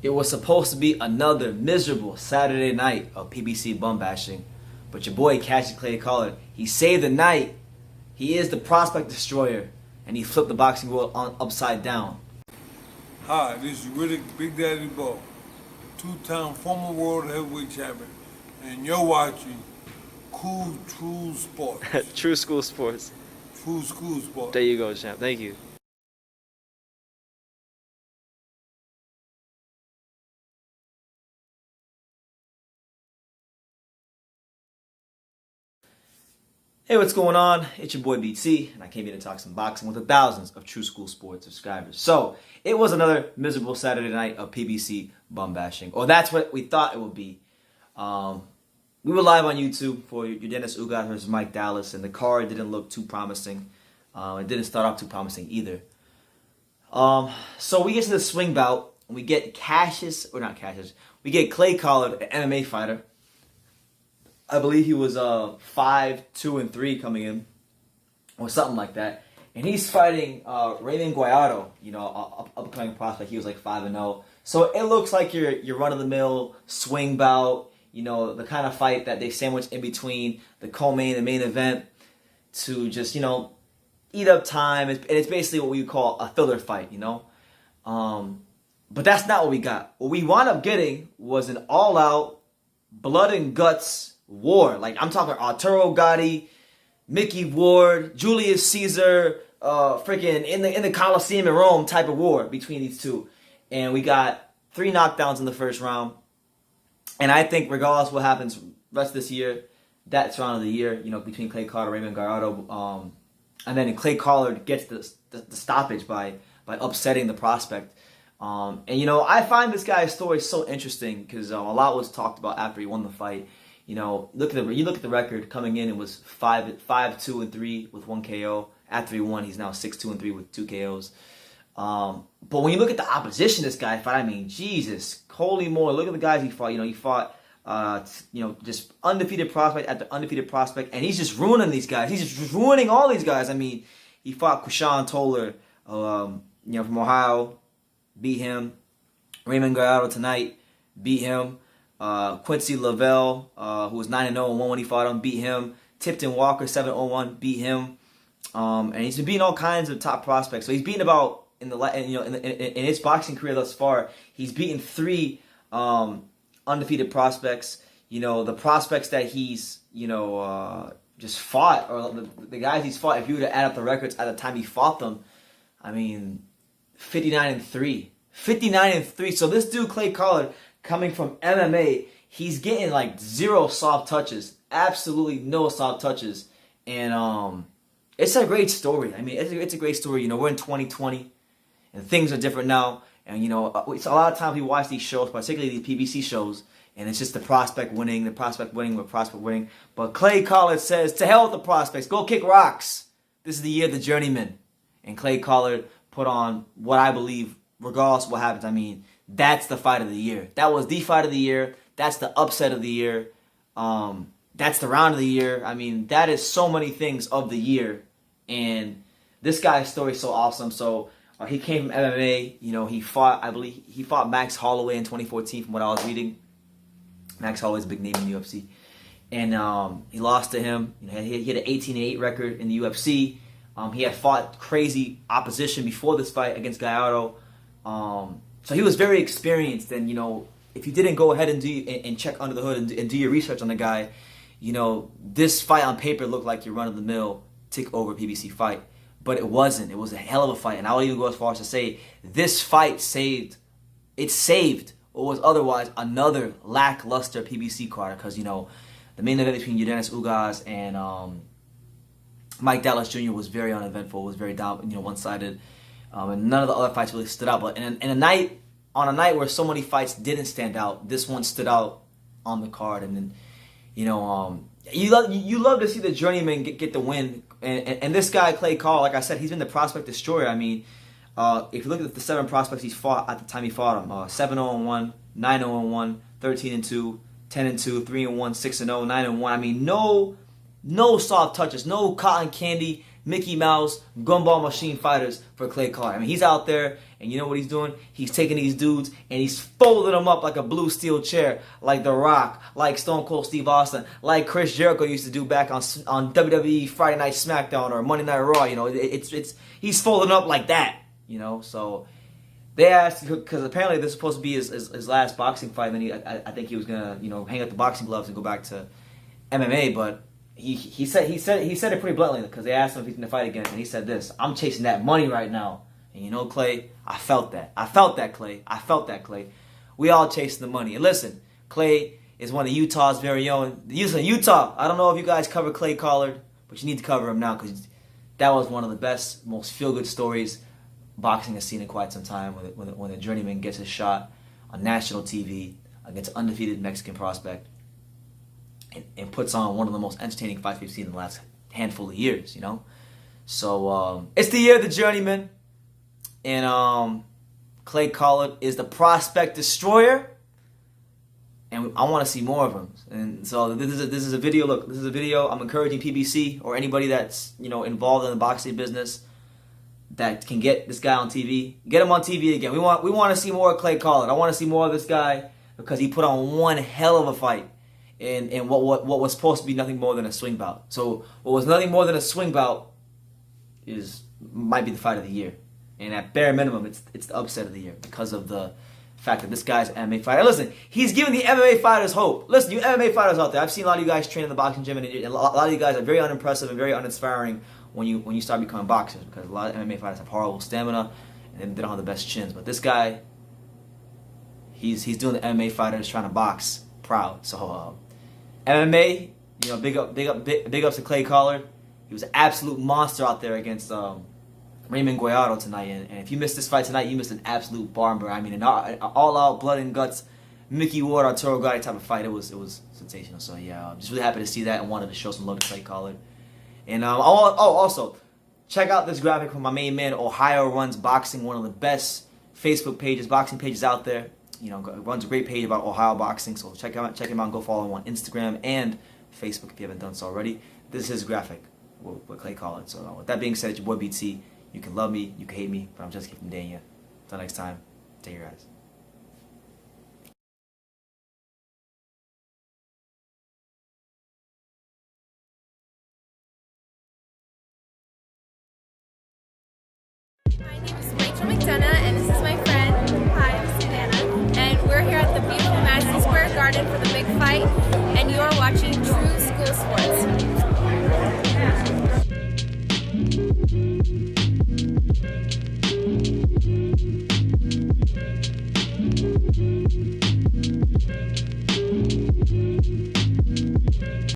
It was supposed to be another miserable Saturday night of PBC bum bashing, but your boy Cassius Clay Collard, he saved the night. He is the prospect destroyer, and he flipped the boxing world upside down. Hi, this is Riddick Big Daddy Bo, two-time former world heavyweight champion, and you're watching Cool True Sports. True School Sports. True School Sports. There you go, champ. Thank you. Hey, what's going on? It's your boy BT, and I came here to talk some boxing with the thousands of True School Sports subscribers. So, it was another miserable Saturday night of PBC bum bashing, or that's what we thought it would be. We were live on YouTube for Dennis Ugas versus Mike Dallas, and the card didn't look too promising. It didn't start off too promising either. So we get to the swing bout, and we get we get Clay Collard, an MMA fighter. I believe he was 5-2-3 coming in, or something like that. And he's fighting Raymond Guayado, upcoming prospect. He was like 5-0. So it looks like your run-of-the-mill swing bout, the kind of fight that they sandwich in between the co-main and main event to just, eat up time. And it's basically what we would call a filler fight, But that's not what we got. What we wound up getting was an all-out blood and guts war. Like, I'm talking Arturo Gatti, Mickey Ward, Julius Caesar, freaking in the Colosseum in Rome type of war between these two. And we got 3 knockdowns in the first round. And I think regardless what happens rest of this year, that's round of the year, between Clay Collard and Raymond Gallardo. And then Clay Collard gets the stoppage by upsetting the prospect. And I find this guy's story so interesting because a lot was talked about after he won the fight. You look at the record coming in. It was 5-2-3 with 1 KO. After he won, he's now 6-2-3 with 2 KOs. But when you look at the opposition this guy fought, I mean, Jesus, holy moly! Look at the guys he fought. He fought, just undefeated prospect after undefeated prospect, and he's just ruining these guys. He's just ruining all these guys. I mean, he fought Kushan Toller, from Ohio, beat him. Raymond Gallardo tonight, beat him. Quincy Lavelle, who was 9-0-1 when he fought him, beat him. Tipton Walker, 7-0-1, beat him. And he's been beating all kinds of top prospects. So he's beaten about in his boxing career thus far, he's beaten 3 undefeated prospects. The prospects that he's just fought, or the guys he's fought. If you were to add up the records at the time he fought them, I mean, 59-3, 59-3. So this dude Clay Collard, coming from MMA, he's getting like 0 soft touches, absolutely no soft touches, and it's a great story. I mean, it's a great story. We're in 2020, and things are different now. And it's a lot of times we watch these shows, particularly these PBC shows, and it's just the prospect winning. But Clay Collard says, "To hell with the prospects, go kick rocks. This is the year of the journeyman." And Clay Collard put on what I believe, regardless of what happens. I mean, that's the fight of the year. That was the fight of the year. That's the upset of the year. That's the round of the year. I mean, that is so many things of the year. And this guy's story is so awesome. So he came from MMA. I believe he fought Max Holloway in 2014 from what I was reading. Max Holloway's a big name in the UFC. And he lost to him. He had an 18-8 record in the UFC. He had fought crazy opposition before this fight against Gallardo. So he was very experienced, and if you didn't go ahead and check under the hood and do your research on the guy, this fight on paper looked like your run-of-the-mill tick-over PBC fight, but it wasn't. It was a hell of a fight, and I'll even go as far as to say this fight saved what was otherwise another lackluster PBC card, because the main event between Dennis Ugas and Mike Dallas Jr. was very uneventful. It was very one-sided. And none of the other fights really stood out. But on a night where so many fights didn't stand out, this one stood out on the card. And then, you love to see the journeyman get the win. And this guy, Clay Collard, like I said, he's been the prospect destroyer. I mean, if you look at the 7 prospects he's fought at the time he fought him, 7-0-1, 9-0-1, 13-2, 10-2, 3-1, 6-0, 9-1. I mean, no soft touches, no cotton candy, Mickey Mouse gumball machine fighters for Clay Collard. I mean, he's out there, and you know what he's doing? He's taking these dudes and he's folding them up like a blue steel chair, like The Rock, like Stone Cold Steve Austin, like Chris Jericho used to do back on WWE Friday Night SmackDown or Monday Night Raw. You know, he's folding up like that. You know, so they asked, because apparently this is supposed to be his last boxing fight, and then I think he was gonna, you know, hang up the boxing gloves and go back to MMA, but he said it pretty bluntly, because they asked him if he's gonna fight again, and he said this: "I'm chasing that money right now." And you know, Clay, I felt that, Clay. We all chasing the money. And listen, Clay is one of Utah's very own. Utah. I don't know if you guys cover Clay Collard, but you need to cover him now, because that was one of the best, most feel-good stories boxing has seen in quite some time, when the journeyman gets his shot on national TV against an undefeated Mexican prospect, and puts on one of the most entertaining fights we've seen in the last handful of years, you know? So, it's the year of the journeyman, and Clay Collard is the prospect destroyer, and I want to see more of him. And so this is a video. Look, this is a video. I'm encouraging PBC or anybody that's, you know, involved in the boxing business that can get this guy on TV. Get him on TV again. We want to see more of Clay Collard. I want to see more of this guy, because he put on one hell of a fight in what was supposed to be nothing more than a swing bout. So what was nothing more than a swing bout might be the fight of the year. And at bare minimum, it's the upset of the year, because of the fact that this guy's an MMA fighter. Listen, he's giving the MMA fighters hope. Listen, you MMA fighters out there, I've seen a lot of you guys train in the boxing gym, and a lot of you guys are very unimpressive and very uninspiring when you start becoming boxers, because a lot of MMA fighters have horrible stamina and they don't have the best chins. But this guy, he's doing the MMA fighters trying to box proud. So MMA, you know, big ups to Clay Collard. He was an absolute monster out there against Raymond Guayado tonight, and if you missed this fight tonight, you missed an absolute barn burner. I mean, an all-out blood and guts Mickey Ward Arturo Gatti type of fight. It was sensational. So yeah, I'm just really happy to see that, and wanted to show some love to Clay Collard. And also check out this graphic from my main man, Ohio Runs Boxing, one of the best Facebook pages, boxing pages out there. You know, runs a great page about Ohio boxing. So check him out and go follow him on Instagram and Facebook if you haven't done so already. This is his graphic with Clay Collard. So with that being said, it's your boy BT. You can love me, you can hate me, but I'm just keeping dating you. Until next time, take care, guys. My name is Rachel McDonough, and this is my friend. Hi, I'm Savannah. And we're here at the beautiful Madison Square Garden for the big fight, and you are watching True School Sports.